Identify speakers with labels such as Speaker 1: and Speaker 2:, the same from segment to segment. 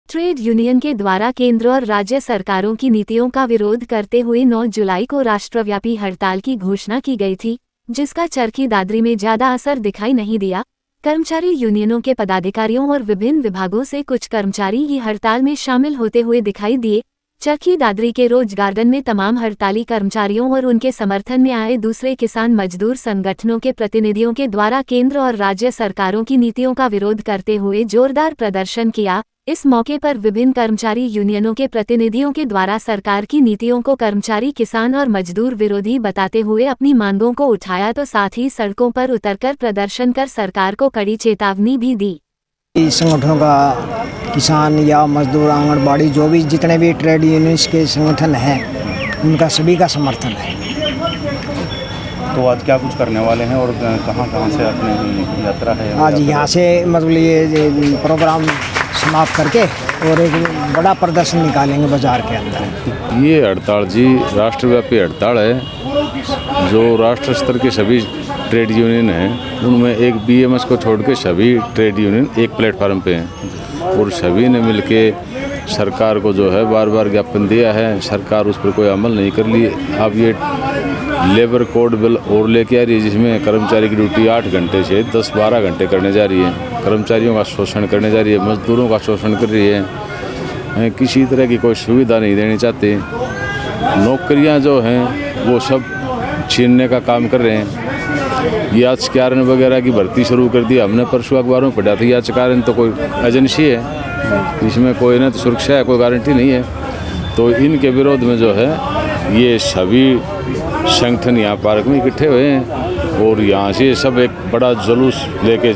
Speaker 1: Trade union के द्वारा केंद्र और राज्य सरकारों की नीतियों का विरोध करते हुए 9 जुलाई को राष्ट्रव्यापी हड़ताल की घोषणा की गई थी, जिसका चरखी दादरी में ज्यादा असर दिखाई नहीं दिया। कर्मचारी यूनियनों के पदाधिकारियों और विभिन्न विभागों से कुछ कर्मचारी ही हड़ताल में शामिल होते हुए दिखाई दिए। चरखी दादरी के रोज गार्डन में तमाम हड़ताली कर्मचारियों और उनके समर्थन में आए दूसरे किसान मजदूर संगठनों के प्रतिनिधियों के द्वारा केंद्र और राज्य सरकारों की नीतियों का विरोध करते हुए जोरदार प्रदर्शन किया। इस मौके पर विभिन्न कर्मचारी यूनियनों के प्रतिनिधियों के द्वारा सरकार की नीतियों को कर्मचारी किसान और मजदूर विरोधी बताते हुए अपनी मांगों को उठाया, तो साथ ही सड़कों पर उतरकर प्रदर्शन कर सरकार को कड़ी चेतावनी भी दी।
Speaker 2: संगठनों का किसान या मजदूर, आंगनबाड़ी, जो भी जितने भी ट्रेड यूनियंस के संगठन हैं, उनका सभी का समर्थन है।
Speaker 3: तो आज क्या कुछ करने वाले हैं और कहाँ से अपनी यात्रा है?
Speaker 2: आज यहाँ से मतलब ये प्रोग्राम समाप्त करके और एक बड़ा प्रदर्शन निकालेंगे बाजार के अंदर।
Speaker 4: ये हड़ताल जी राष्ट्रव्यापी हड़ताल है। जो राष्ट्र स्तर के सभी ट्रेड यूनियन हैं, उनमें एक बीएमएस को छोड़ के सभी ट्रेड यूनियन एक प्लेटफार्म पे हैं और सभी ने मिलके सरकार को जो है बार बार ज्ञापन दिया है। सरकार उस पर कोई अमल नहीं कर ली। अब ये लेबर कोड बिल और लेके आ रही है, जिसमें कर्मचारी की ड्यूटी 8 घंटे से 10-12 घंटे करने जा रही है। कर्मचारियों का शोषण करने जा रही है, मजदूरों का शोषण कर रही है। किसी तरह की कोई सुविधा नहीं देनी चाहती। नौकरियां जो हैं वो सब छीनने का काम कर रहे हैं। याचकारण वगैरह की भर्ती शुरू कर दी। हमने परसों अखबारों में पढ़ा था, याचकारण तो कोई एजेंसी है, इसमें कोई ना तो सुरक्षा है, कोई गारंटी नहीं है। तो इनके विरोध में जो है ये सभी संगठन यहाँ पार्क में इकट्ठे हुए हैं और यहाँ से सब एक बड़ा जुलूस लेके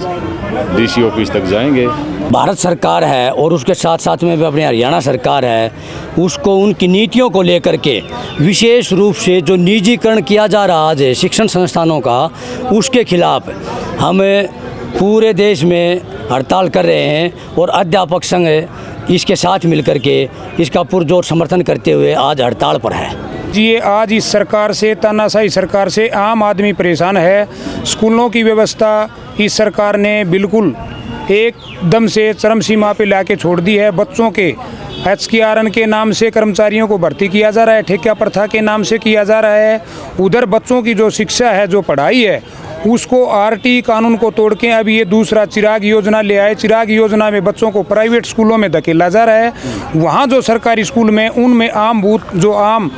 Speaker 4: डीसी ऑफिस तक जाएंगे।
Speaker 5: भारत सरकार है और उसके साथ साथ में भी अपनी हरियाणा सरकार है, उसको उनकी नीतियों को लेकर के विशेष रूप से जो निजीकरण किया जा रहा है शिक्षण संस्थानों का, उसके खिलाफ हम पूरे देश में हड़ताल कर रहे हैं और अध्यापक संघ इसके साथ मिलकर के इसका पुरजोर समर्थन करते हुए आज हड़ताल पर है।
Speaker 6: जी, ये आज इस सरकार से, तानाशाही सरकार से आम आदमी परेशान है। स्कूलों की व्यवस्था इस सरकार ने बिल्कुल एकदम से चरम सीमा पे लाके छोड़ दी है। बच्चों के HKRN के नाम से कर्मचारियों को भर्ती किया जा रहा है, ठेका प्रथा के नाम से किया जा रहा है। उधर बच्चों की जो शिक्षा है, जो पढ़ाई है, उसको RT कानून को तोड़ के अभी ये दूसरा चिराग योजना ले आए। चिराग योजना में बच्चों को प्राइवेट स्कूलों में धकेला जा रहा है। वहाँ जो सरकारी स्कूल में, उनमें आम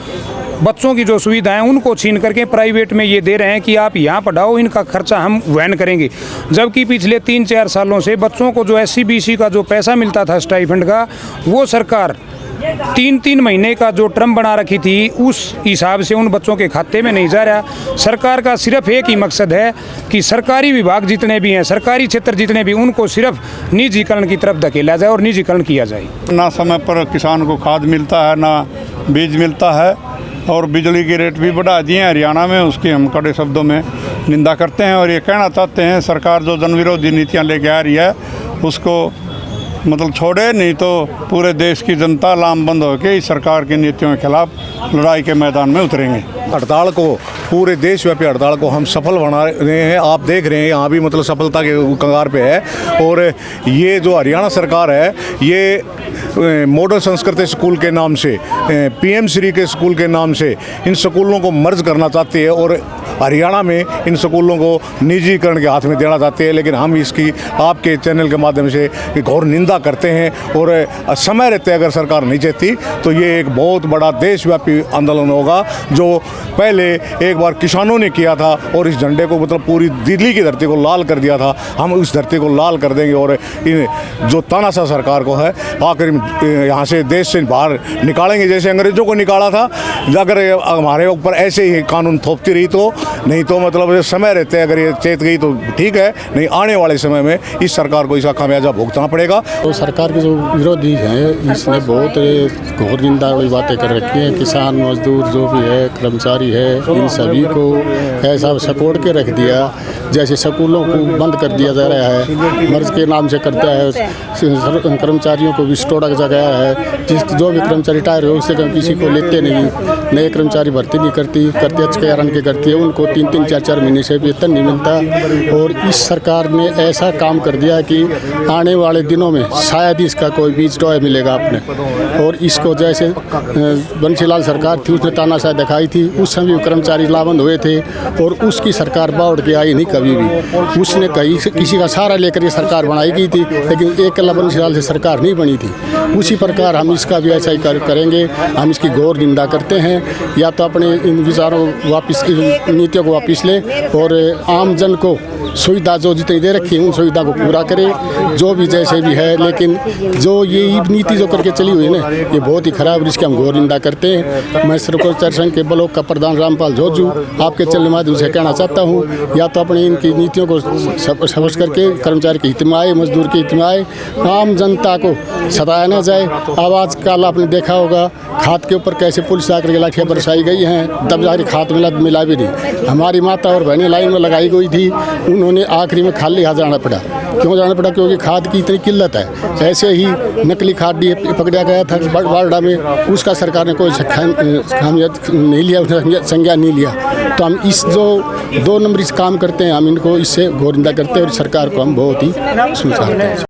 Speaker 6: बच्चों की जो सुविधाएं उनको छीन करके प्राइवेट में ये दे रहे हैं कि आप यहाँ पढ़ाओ, इनका खर्चा हम वहन करेंगे। जबकि पिछले 3-4 सालों से बच्चों को जो SC BC का जो पैसा मिलता था स्टाइपेंड का, वो सरकार 3-3 महीने का जो टर्म बना रखी थी, उस हिसाब से उन बच्चों के खाते में नहीं जा रहा। सरकार का सिर्फ एक ही मकसद है कि सरकारी विभाग जितने भी हैं, सरकारी क्षेत्र जितने भी, उनको सिर्फ निजीकरण की तरफ धकेला जाए और निजीकरण किया जाए।
Speaker 3: ना समय पर किसान को खाद मिलता है, ना बीज मिलता है और बिजली के रेट भी बढ़ा दिए हैं हरियाणा में। उसकी हम कड़े शब्दों में निंदा करते हैं और ये कहना चाहते हैं सरकार जो जन विरोधी नीतियाँ लेके आ रही है उसको मतलब छोड़े, नहीं तो पूरे देश की जनता लामबंद होकर इस सरकार की नीतियों के खिलाफ लड़ाई के मैदान में उतरेंगे।
Speaker 7: हड़ताल को, पूरे देशव्यापी हड़ताल को हम सफल बना रहे हैं। आप देख रहे हैं यहाँ भी मतलब सफलता के कगार पे है। और ये जो हरियाणा सरकार है, ये मॉडल संस्कृत स्कूल के नाम से, PM श्री के स्कूल के नाम से इन स्कूलों को मर्ज करना चाहती है और हरियाणा में इन स्कूलों को निजीकरण के हाथ में देना चाहते हैं। लेकिन हम इसकी आपके चैनल के माध्यम से घोर निंदा करते हैं और समय रहते अगर सरकार नहीं चाहती तो ये एक बहुत बड़ा देशव्यापी आंदोलन होगा, जो पहले एक बार किसानों ने किया था और इस झंडे को मतलब पूरी दिल्ली की धरती को लाल कर दिया था। हम उस धरती को लाल कर देंगे और इन जो तानाशाह सरकार को है आखिर यहाँ से देश से बाहर निकालेंगे, जैसे अंग्रेजों को निकाला था। अगर हमारे ऊपर ऐसे ही कानून थोपती रही तो, नहीं तो मतलब समय रहते अगर ये चेत गई तो ठीक है, नहीं आने वाले समय में इस सरकार को इसका खामियाजा भुगतना पड़ेगा।
Speaker 8: तो सरकार के जो विरोधी हैं इसने बहुत घोर निंदा वाली बातें कर रखी हैं। किसान मजदूर जो भी है, कर्मचारी है, इन सभी को ऐसा सपोर्ट के रख दिया जैसे स्कूलों को बंद कर दिया जा रहा है, मर्ज के नाम से करता है। कर्मचारियों को विस्टोड़ा जगह है, जो भी कर्मचारी रिटायर हो उससे किसी को लेते नहीं, नए कर्मचारी भर्ती नहीं करती HKRN के करती है, उन उनको 3-3, 4-4 महीने से वेतन नहीं मिलता। और इस सरकार ने ऐसा काम कर दिया कि आने वाले दिनों में शायद ही इसका कोई बीज टॉय मिलेगा आपने। और इसको जैसे बंसीलाल सरकार थी उसने तानाशाह दिखाई थी, उस समय भी कर्मचारी लाभबंद हुए थे और उसकी सरकार बाउट के आई नहीं कभी भी। उसने कहीं से किसी का सहारा लेकर ये सरकार बनाई गई थी, लेकिन एक कला बंसीलाल से सरकार नहीं बनी थी। उसी प्रकार हम इसका भी ऐसा ही करेंगे। हम इसकी घोर निंदा करते हैं। या तो अपने इन विचारों वापस, नीतियों को वापस ले और आम जन को सुविधा जो जितनी दे रखी है उन सुविधा को पूरा करे, जो भी जैसे भी है। लेकिन जो ये नीति जो करके चली हुई है ना, ये बहुत ही खराब, जिसकी हम घोर निंदा करते हैं। मैं सरकार संघ के ब्लॉक का प्रधान रामपाल जोजू आपके चलने माध्यम से कहना चाहता हूँ, या तो अपनी इनकी नीतियों को समझ करके कर्मचारी के हित में आए, मजदूर के हित में आए, आम जनता को सताया न जाए। अब आजकल आपने देखा होगा खाद के ऊपर कैसे पुलिस आकर के लाठियाँ बरसाई गई हैं, तब जाकर खाद मिला भी नहीं। हमारी माता और बहनें लाइन में लगाई गई थी, उन्होंने आखिरी में खाली हाथ जाना पड़ा। क्यों जाना पड़ा? क्योंकि खाद की इतनी किल्लत है। ऐसे ही नकली खाद पकड़ा गया था बारडा में, उसका सरकार ने कोई नहीं लिया, उसने संज्ञान नहीं लिया। तो हम इस जो 2 नंबर इस काम करते हैं, हम इनको इससे घोर निंदा करते हैं और सरकार को हम बहुत ही समझाते हैं।